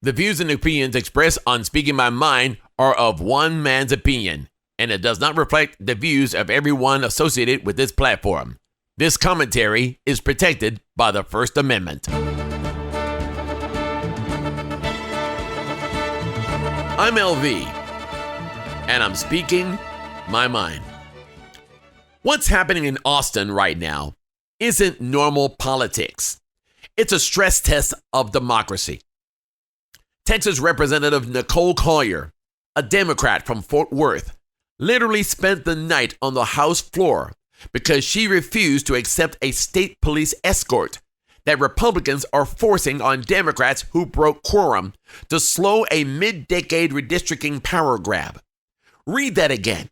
The views and opinions expressed on Speaking My Mind are of one man's opinion, and it does not reflect the views of everyone associated with this platform. This commentary is protected by the First Amendment. I'm LV, and I'm speaking my mind. What's happening in Austin right now isn't normal politics. It's a stress test of democracy. Texas Representative Nicole Collier, a Democrat from Fort Worth, literally spent the night on the House floor because she refused to accept a state police escort that Republicans are forcing on Democrats who broke quorum to slow a mid-decade redistricting power grab. Read that again.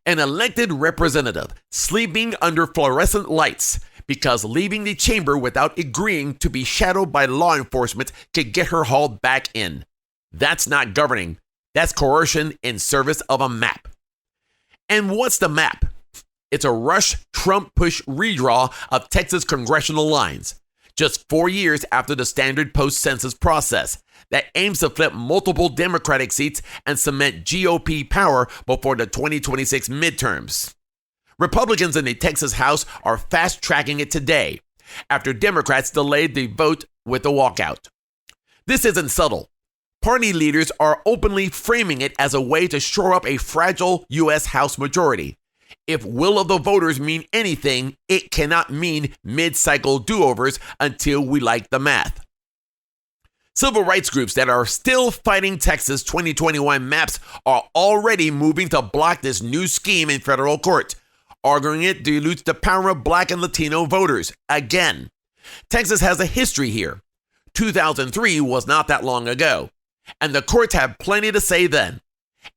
An elected representative sleeping under fluorescent lights because leaving the chamber without agreeing to be shadowed by law enforcement could get her hauled back in. That's not governing. That's coercion in service of a map. And what's the map? It's a rush Trump push redraw of Texas congressional lines, just 4 years after the standard post-census process that aims to flip multiple Democratic seats and cement GOP power before the 2026 midterms. Republicans in the Texas House are fast-tracking it today after Democrats delayed the vote with a walkout. This isn't subtle. Party leaders are openly framing it as a way to shore up a fragile U.S. House majority. If will of the voters mean anything, it cannot mean mid-cycle do-overs until we like the math. Civil rights groups that are still fighting Texas 2021 maps are already moving to block this new scheme in federal court, arguing it dilutes the power of Black and Latino voters. Again, Texas has a history here. 2003 was not that long ago, and the courts have plenty to say then.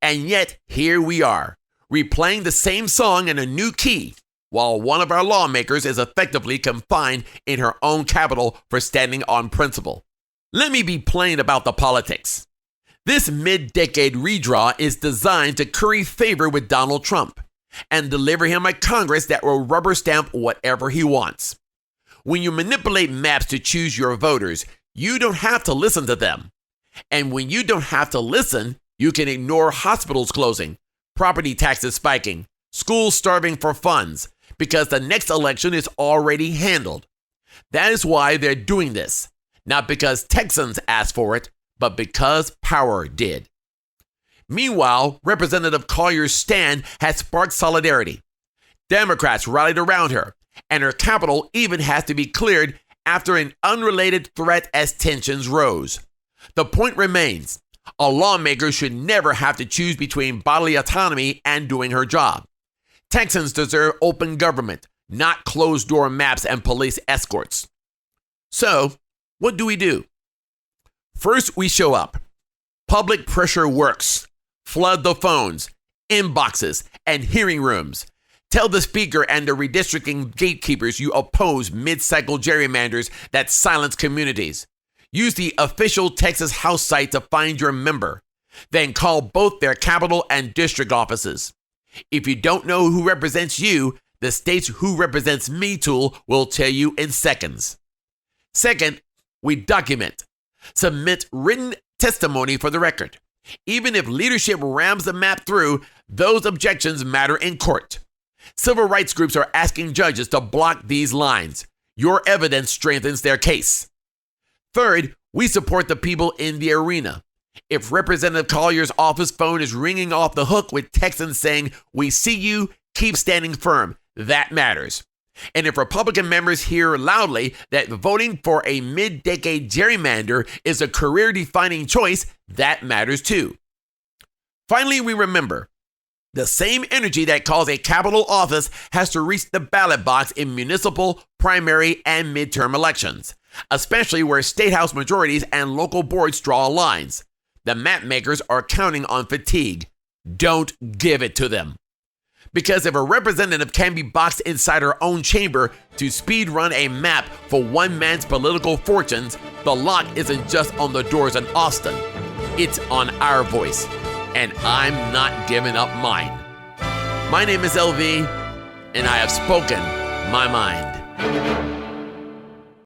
And yet, here we are, replaying the same song in a new key, while one of our lawmakers is effectively confined in her own capital for standing on principle. Let me be plain about the politics. This mid-decade redraw is designed to curry favor with Donald Trump and deliver him a Congress that will rubber stamp whatever he wants. When you manipulate maps to choose your voters, you don't have to listen to them. And when you don't have to listen, you can ignore hospitals closing, property taxes spiking, schools starving for funds, because the next election is already handled. That is why they're doing this, not because Texans asked for it, but because power did. Meanwhile, Representative Collier's stand has sparked solidarity. Democrats rallied around her, and her capital even has to be cleared after an unrelated threat as tensions rose. The point remains, a lawmaker should never have to choose between bodily autonomy and doing her job. Texans deserve open government, not closed-door maps and police escorts. So, what do? First, we show up. Public pressure works. Flood the phones, inboxes, and hearing rooms. Tell the speaker and the redistricting gatekeepers you oppose mid-cycle gerrymanders that silence communities. Use the official Texas House site to find your member. Then call both their capital and district offices. If you don't know who represents you, the state's Who Represents Me tool will tell you in seconds. Second, we document. Submit written testimony for the record. Even if leadership rams the map through, those objections matter in court. Civil rights groups are asking judges to block these lines. Your evidence strengthens their case. Third, we support the people in the arena. If Representative Collier's office phone is ringing off the hook with Texans saying, "We see you, keep standing firm," that matters. And if Republican members hear loudly that voting for a mid-decade gerrymander is a career-defining choice, that matters too. Finally, we remember, the same energy that calls a Capitol office has to reach the ballot box in municipal, primary, and midterm elections, especially where state house majorities and local boards draw lines. The map makers are counting on fatigue. Don't give it to them. Because if a representative can be boxed inside her own chamber to speed run a map for one man's political fortunes, the lock isn't just on the doors in Austin. It's on our voice. And I'm not giving up mine. My name is LV, and I have spoken my mind.